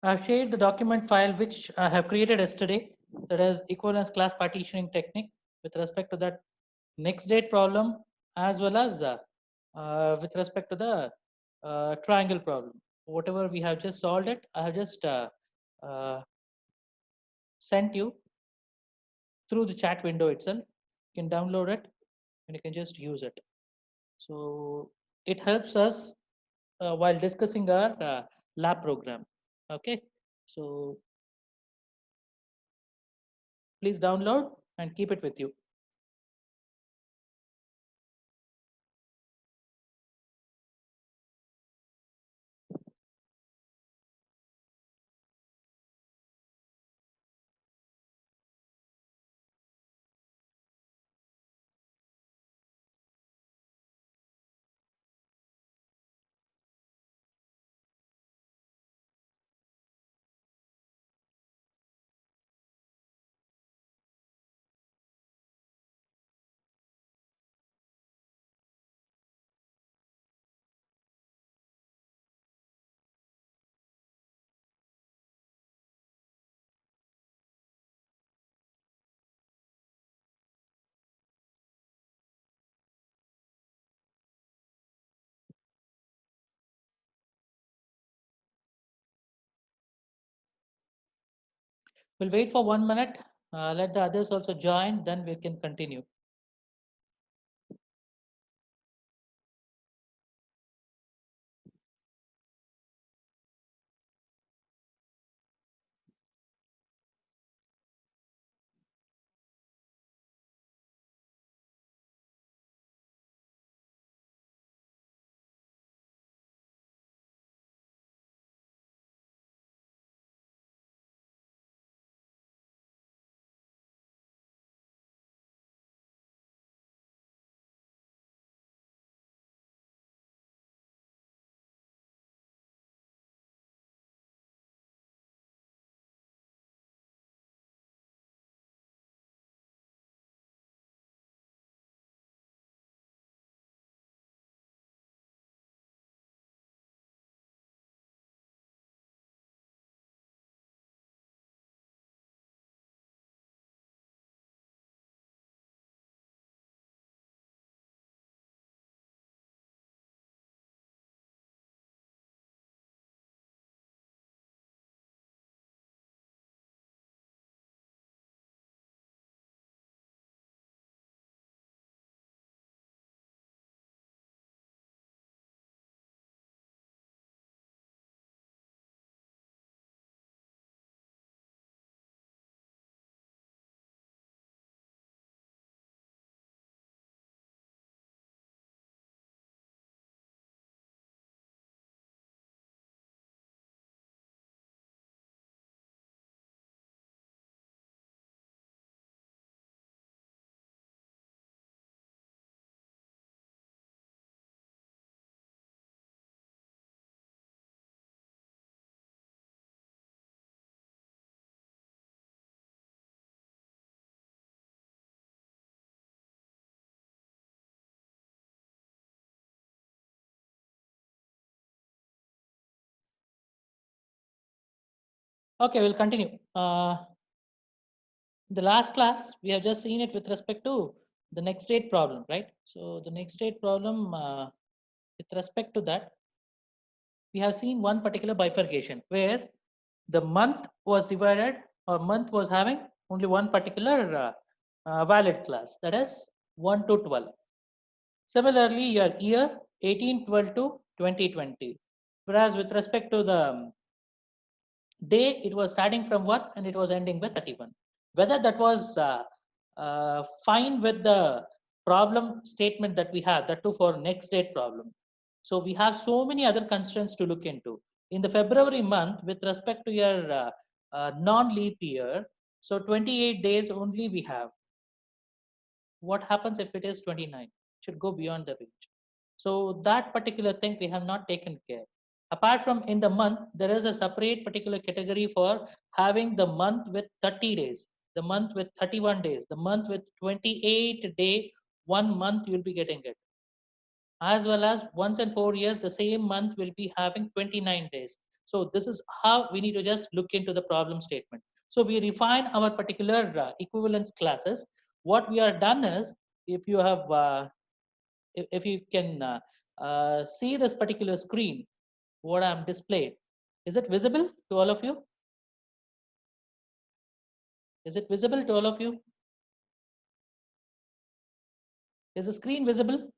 I've shared the document file which I have created yesterday, that is equivalence class partitioning technique with respect to that next date problem, as well as with respect to the triangle problem. Whatever we have just solved it, I have just uh, sent you through the chat window itself. You can download it and you can just use it. So it helps us while discussing our lab program. Okay, so please download and keep it with you. We'll wait for 1 minute. Let the others also join, then we can continue. Okay, we'll continue. The last class, we have just seen it with respect to the next date problem, right? So the next date problem, with respect to that, we have seen one particular bifurcation where the month was divided, or month was having only one particular valid class, that is 1 to 12. Similarly, your year 1812 to 2020, whereas with respect to the day, it was starting from 1 and it was ending with 31. Whether that was fine with the problem statement that we have, that too for next date problem. So we have so many other constraints to look into. In the February month, with respect to your non-leap year, so 28 days only we have. What happens if it is 29? Should go beyond the range. So that particular thing we have not taken care. Apart from in the month, there is a separate particular category for having the month with 30 days, the month with 31 days, the month with 28 day, 1 month you'll be getting it. As well as once in 4 years, the same month will be having 29 days. So this is how we need to just look into the problem statement. So we refine our particular equivalence classes. What we are done is, if you have, if you can see this particular screen, what I'm displayed, is it visible to all of you? Is it visible to all of you? Is the screen visible?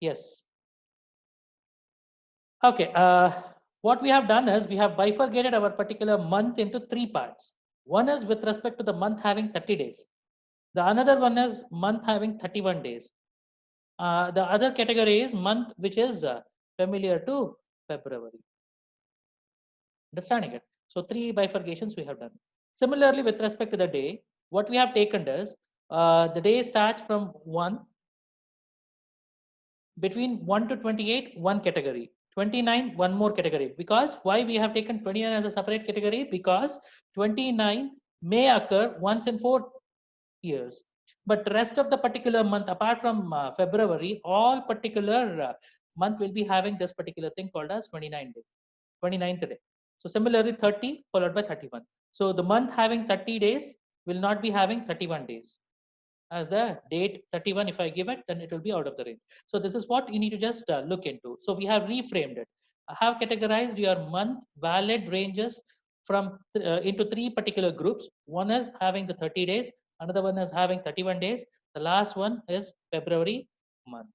Yes. Okay. What we have done is we have bifurcated our particular month into three parts. One is with respect to the month having 30 days. The another one is month having 31 days. The other category is month which is familiar to February. Understanding it? So three bifurcations we have done. Similarly, with respect to the day, what we have taken is the day starts from 1, between 1 to 28, one category. 29, one more category. Because why we have taken 29 as a separate category? Because 29 may occur once in 4 years. But rest of the particular month, apart from February, all particular month will be having this particular thing called as 29th day. So similarly, 30 followed by 31. So the month having 30 days will not be having 31 days. As the date 31, if I give it, then it will be out of the range. So this is what you need to just look into. So we have reframed it. I have categorized your month valid ranges from into three particular groups. One is having the 30 days, another one is having 31 days, the last one is February month.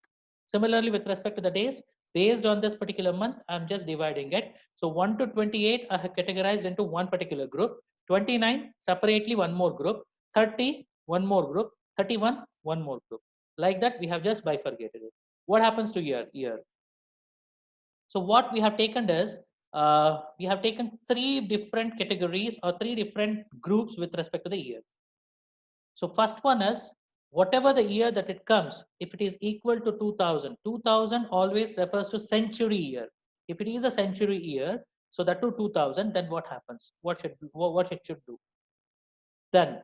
Similarly, with respect to the days, based on this particular month, I'm just dividing it. So 1 to 28 I have categorized into one particular group, 29 separately one more group, 30 one more group, 31 one more group. Like that we have just bifurcated it. What happens to year? So what we have taken is we have taken three different categories or three different groups with respect to the year. So first one is whatever the year that it comes, if it is equal to 2000, 2000 always refers to century year. If it is a century year, so that to 2000, then what happens? What it should do? Then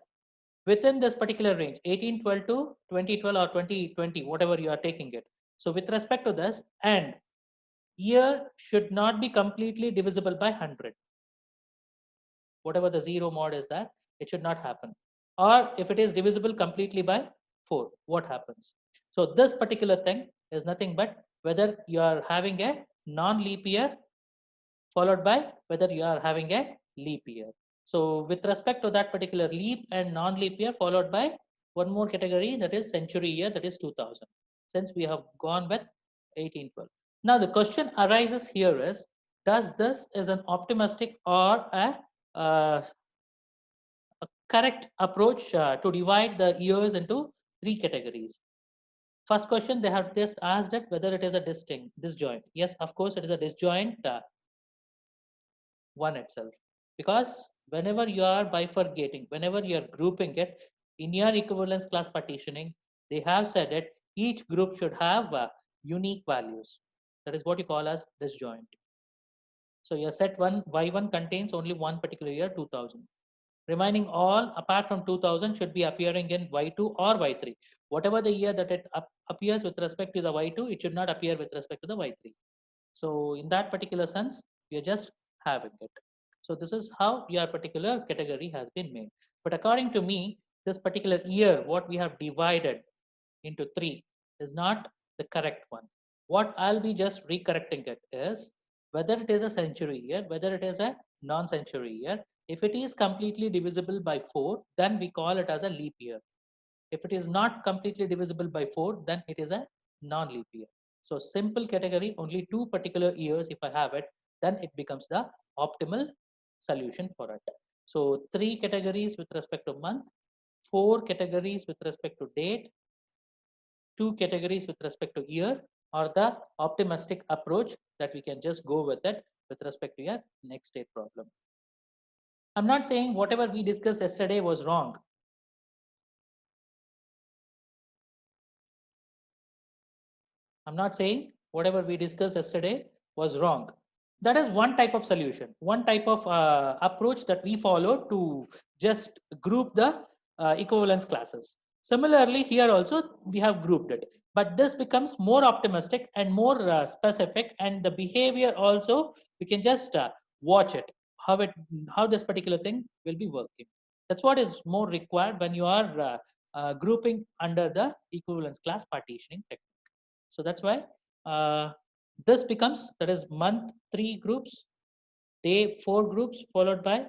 within this particular range, 1812 to 2012 or 2020, whatever you are taking it. So with respect to this, and year should not be completely divisible by 100. Whatever the zero mod is that, it should not happen. Or if it is divisible completely by 4, what happens? So this particular thing is nothing but whether you are having a non-leap year followed by whether you are having a leap year. So with respect to that particular leap and non-leap year followed by one more category, that is century year, that is 2000, since we have gone with 1812. Now the question arises here is, does this is an optimistic or uh, a correct approach to divide the years into three categories? First question, they have just asked it whether it is a disjoint. Yes, of course it is a disjoint one itself, because whenever you are bifurcating, whenever you are grouping it in your equivalence class partitioning, they have said it each group should have unique values. That is what you call as disjoint. So your set 1 y1 contains only one particular year, 2000. Remaining all apart from 2000 should be appearing in y2 or y3. Whatever the year that it appears with respect to the y2, it should not appear with respect to the y3. So in that particular sense, we are just having it. So this is how your particular category has been made. But according to me, this particular year, what we have divided into three is not the correct one. What I'll be just recorrecting it is whether it is a century year, whether it is a non-century year. If it is completely divisible by 4, then we call it as a leap year. If it is not completely divisible by 4, then it is a non-leap year. So simple category, only two particular years if I have it, then it becomes the optimal solution for it. So 3 categories with respect to month, 4 categories with respect to date, 2 categories with respect to year, or the optimistic approach that we can just go with it with respect to your next state problem. I'm not saying whatever we discussed yesterday was wrong. I'm not saying whatever we discussed yesterday was wrong. That is one type of solution, one type of approach that we follow to just group the equivalence classes. Similarly, here also we have grouped it. But this becomes more optimistic and more specific, and the behavior also we can just watch it how this particular thing will be working. That's what is more required when you are grouping under the equivalence class partitioning technique. So that's why this becomes, that is month 3 groups, day 4 groups, followed by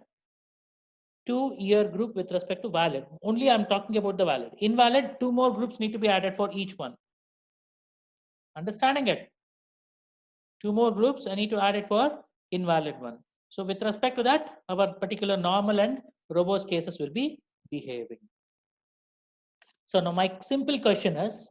2-year group with respect to valid. Only I'm talking about the valid. Invalid, 2 more groups need to be added for each one. Understanding it? 2 more groups, I need to add it for invalid one. So with respect to that, our particular normal and robust cases will be behaving. So now my simple question is,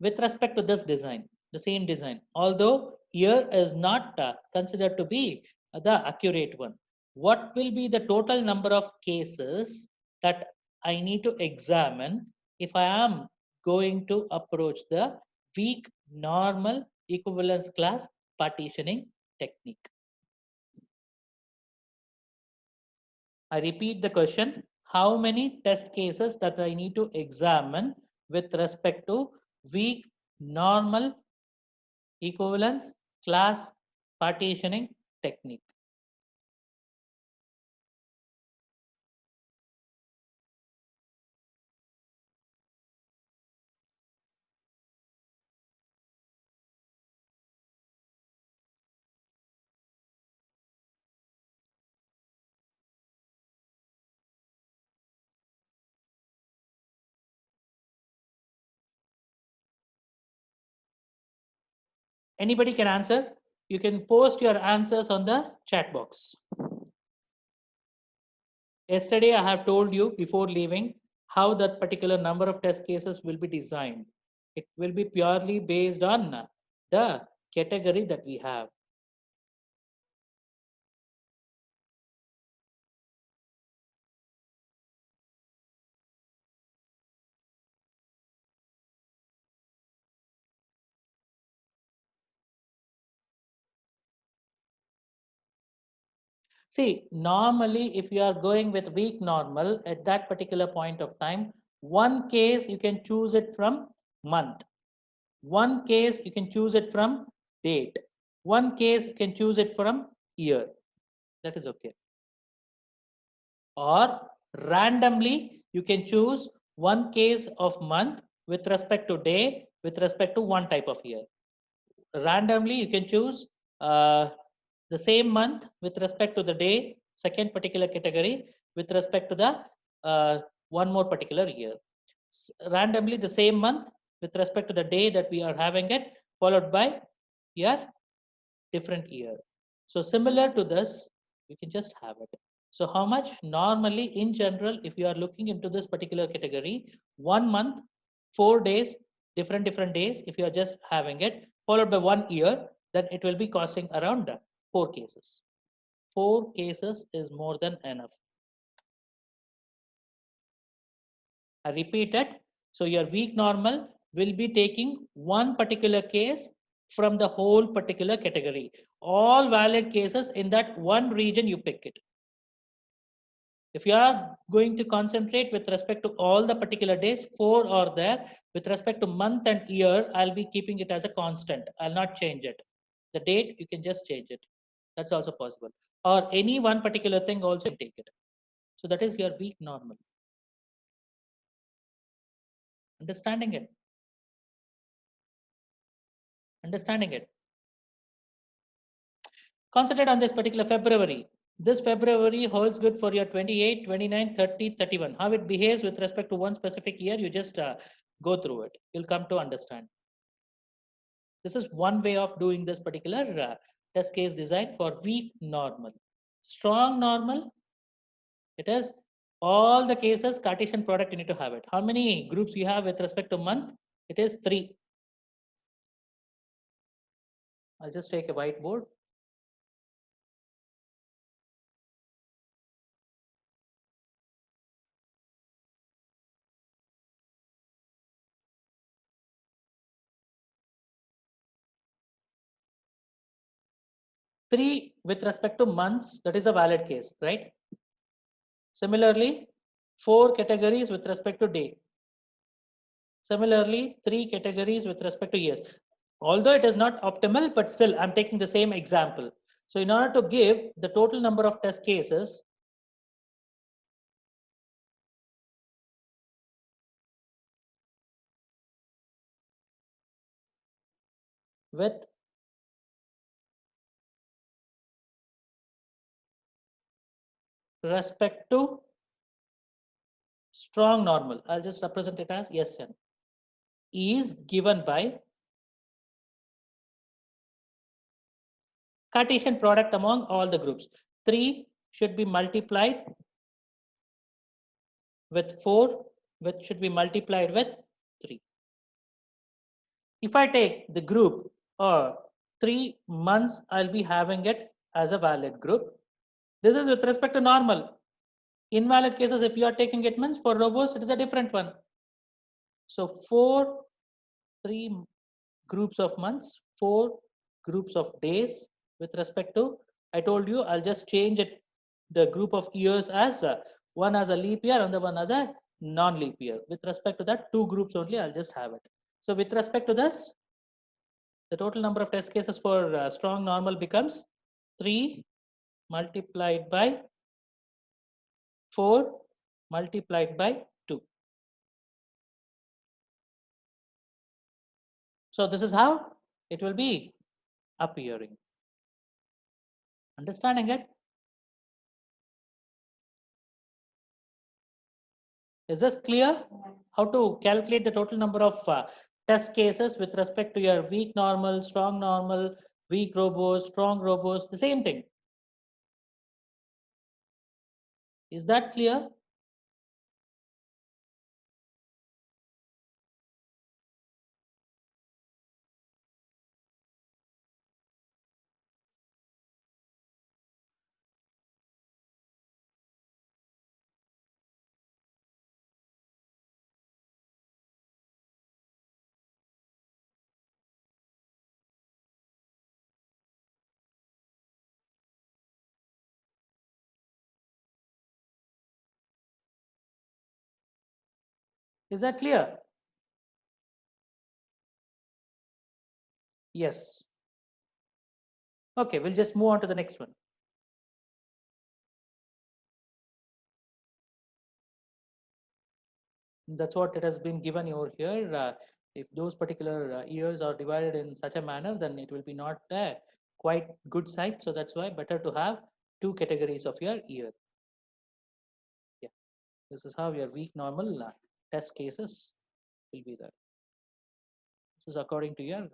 with respect to this design, the same design, although here is not considered to be the accurate one, what will be the total number of cases that I need to examine if I am going to approach the weak normal equivalence class partitioning technique? I repeat the question, how many test cases that I need to examine with respect to weak normal equivalence class partitioning technique? Anybody can answer. You can post your answers on the chat box. Yesterday, I have told you before leaving how that particular number of test cases will be designed. It will be purely based on the category that we have. See, normally, if you are going with weak normal at that particular point of time, one case you can choose it from month, one case you can choose it from date, one case you can choose it from year. That is okay. Or randomly, you can choose one case of month with respect to day, with respect to one type of year. Randomly, you can choose the same month with respect to the day, second particular category, with respect to the one more particular year. Randomly, the same month with respect to the day that we are having it, followed by your different year. So similar to this, you can just have it. So how much normally in general, if you are looking into this particular category, 1 month, 4 days, different days, if you are just having it, followed by 1 year, then it will be costing around 4 cases. 4 cases is more than enough. I repeat it. So your weak normal will be taking one particular case from the whole particular category. All valid cases in that one region, you pick it. If you are going to concentrate with respect to all the particular days, 4 are there. With respect to month and year, I'll be keeping it as a constant. I'll not change it. The date, you can just change it. That's also possible. Or any one particular thing also take it. So that is your weak normal. Understanding it. Understanding it. Concentrate on this particular February. This February holds good for your 28, 29, 30, 31. How it behaves with respect to one specific year, you just go through it. You'll come to understand. This is one way of doing this particular test case design for weak normal. Strong normal, it is all the cases Cartesian product you need to have it. How many groups you have with respect to month? It is 3. I'll just take a whiteboard. 3 with respect to months, that is a valid case, right? Similarly, 4 categories with respect to day. Similarly, 3 categories with respect to years. Although it is not optimal, but still I'm taking the same example. So in order to give the total number of test cases, with respect to strong normal, I'll just represent it as Sn, is given by Cartesian product among all the groups. 3 should be multiplied with 4, which should be multiplied with 3. If I take the group or 3 months, I'll be having it as a valid group. This is with respect to normal. Invalid cases, if you are taking it means for robust, it is a different one. So 3 groups of months, 4 groups of days with respect to, I told you, I'll just change it, the group of years as one as a leap year and the one as a non-leap year. With respect to that, 2 groups only, I'll just have it. So with respect to this, the total number of test cases for strong normal becomes 3 multiplied by 4 multiplied by 2. So this is how it will be appearing. Understanding it? Is this clear? How to calculate the total number of test cases with respect to your weak normal, strong normal, weak robust, strong robust, the same thing. Is that clear? Is that clear? Yes. Okay, we'll just move on to the next one. That's what it has been given over here. If those particular years are divided in such a manner, then it will be not a quite good site. So that's why better to have 2 categories of your year. Yeah, this is how your weak normal test cases will be there. This is according to your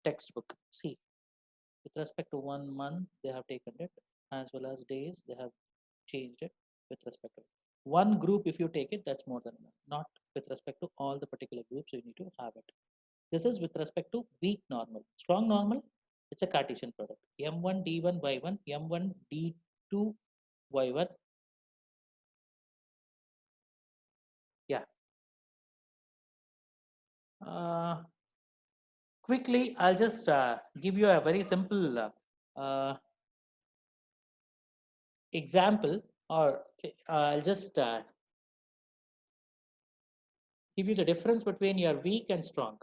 textbook. See, with respect to 1 month, they have taken it, as well as days, they have changed it with respect to one group. If you take it, that's more than enough. Not with respect to all the particular groups, you need to have it. This is with respect to weak normal. Strong normal, it's a Cartesian product. M1 D1 Y1, M1 D2 Y1. Yeah. Quickly, I'll just give you a very simple example, or I'll just give you the difference between your weak and strong.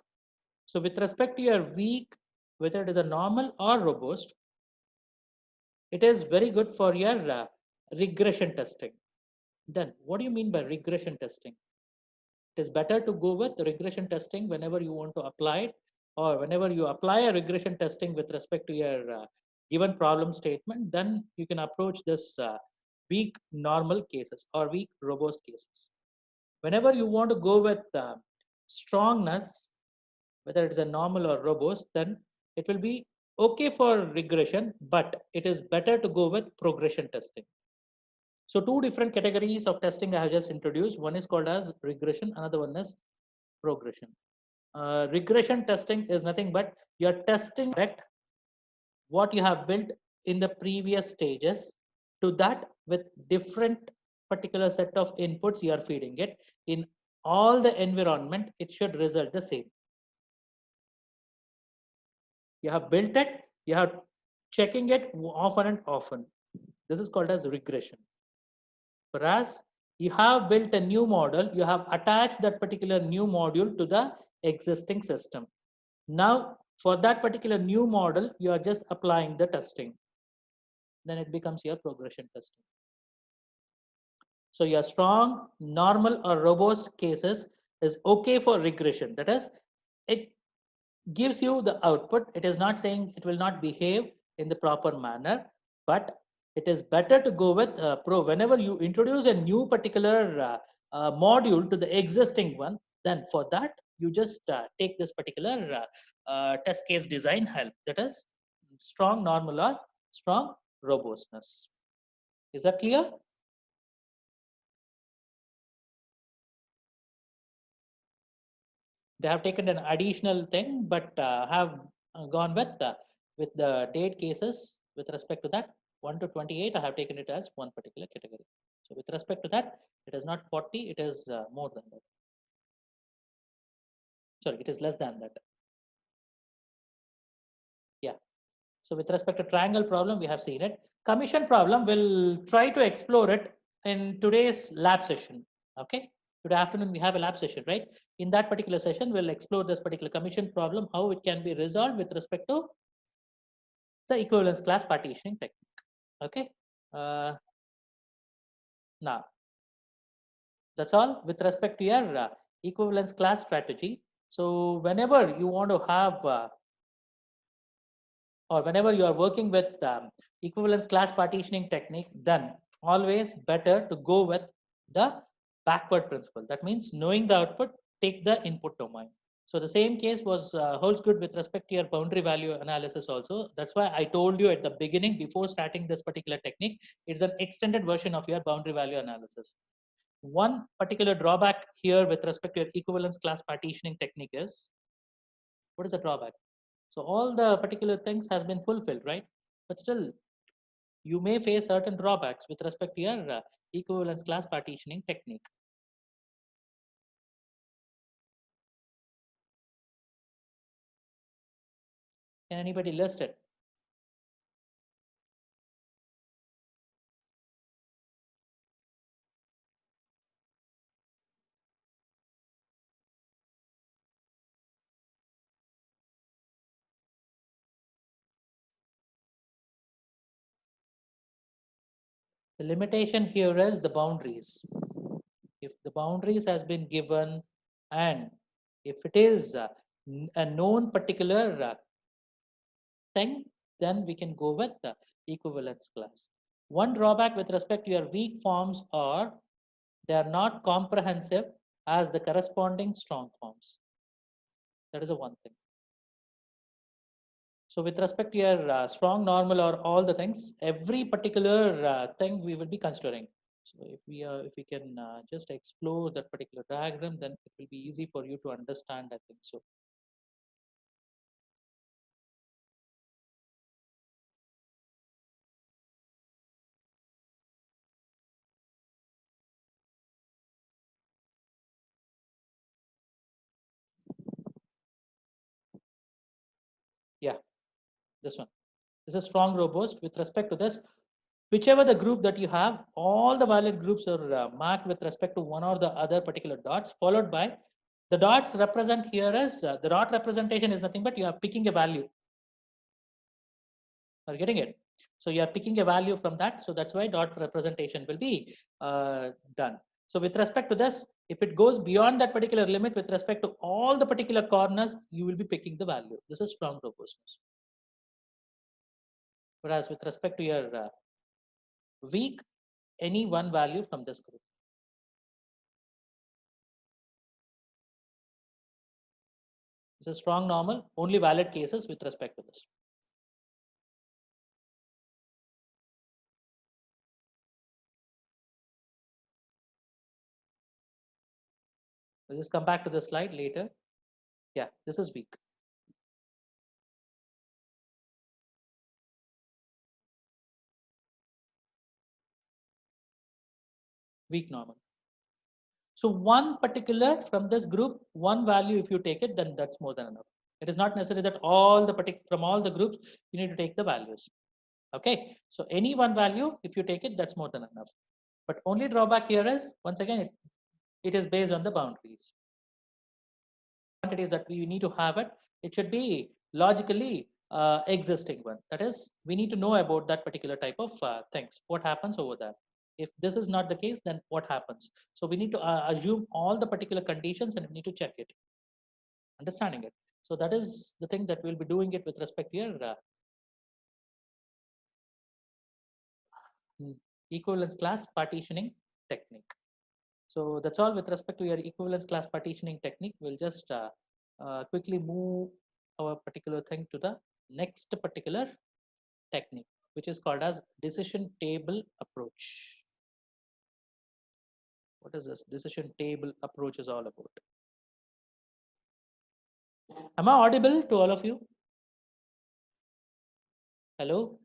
So with respect to your weak, whether it is a normal or robust, it is very good for your regression testing. Then what do you mean by regression testing? It is better to go with regression testing whenever you want to apply it, or whenever you apply a regression testing with respect to your given problem statement, then you can approach this weak normal cases or weak robust cases. Whenever you want to go with strongness, whether it is a normal or robust, then it will be okay for regression, but it is better to go with progression testing. So 2 different categories of testing I have just introduced. One is called as regression, another one is progression. Regression testing is nothing but you're testing what you have built in the previous stages to that with different particular set of inputs you are feeding it. In all the environment, it should result the same. You have built it, you have checking it often and often. This is called as regression. Whereas You have built a new model, you have attached that particular new module to the existing system. Now, for that particular new model, you are just applying the testing. Then it becomes your progression testing. So your strong, normal or robust cases is okay for regression. That is, it gives you the output. It is not saying it will not behave in the proper manner, but it is better to go with pro. Whenever you introduce a new particular module to the existing one, then for that you just take this particular test case design help. That is strong, normal or strong robustness. Is that clear? They have taken an additional thing, but have gone with the date cases with respect to that 1 to 28. I have taken it as one particular category. So with respect to that, it is not 40, it is more than that. Sorry, it is less than that. Yeah. So with respect to triangle problem, we have seen it. Commission problem, we'll try to explore it in today's lab session. Okay. Today afternoon, we have a lab session, right? In that particular session, we'll explore this particular commission problem, how it can be resolved with respect to the equivalence class partitioning technique. Okay. Uh, Now, that's all with respect to your equivalence class strategy. So whenever you want to have or whenever you are working with equivalence class partitioning technique, then always better to go with the backward principle. That means knowing the output, take the input domain. So the same case was holds good with respect to your boundary value analysis also. That's why I told you at the beginning before starting this particular technique, it's an extended version of your boundary value analysis. One particular drawback here with respect to your equivalence class partitioning technique is, what is the drawback? So all the particular things has been fulfilled, right? But still, you may face certain drawbacks with respect to your equivalence class partitioning technique. Can anybody list it? The limitation here is the boundaries. If the boundaries has been given and if it is a known particular thing, then we can go with the equivalence class. One drawback with respect to your weak forms are they are not comprehensive as the corresponding strong forms. That is a one thing. So with respect to your strong, normal, or all the things, every particular thing we will be considering. So if we can just explore that particular diagram, then it will be easy for you to understand. I think so. Yeah, this one. This is strong, robust. With respect to this, whichever the group that you have, all the valid groups are marked with respect to one or the other particular dots, followed by the dots represent here as the dot representation is nothing but you are picking a value. Are you getting it? So you are picking a value from that. So that's why dot representation will be done. So with respect to this, if it goes beyond that particular limit with respect to all the particular corners, you will be picking the value. This is strong robustness. Whereas with respect to your weak, any one value from this group. This is strong normal, only valid cases with respect to this. We'll just come back to the slide later. Yeah, this is weak. Weak normal. So one particular from this group, one value, if you take it, then that's more than enough. It is not necessary that all the from all the groups, you need to take the values. Okay. So any one value, if you take it, that's more than enough. But only drawback here is, once again, it is based on the boundaries. Quantities that we need to have it should be logically existing one. That is, we need to know about that particular type of things. What happens over there? If this is not the case, then what happens? So we need to assume all the particular conditions and we need to check it, understanding it. So that is the thing that we'll be doing it with respect to your equivalence class partitioning technique. So that's all with respect to your equivalence class partitioning technique. We'll just quickly move our particular thing to the next particular technique, which is called as decision table approach. What is this decision table approach is all about? Am I audible to all of you? Hello?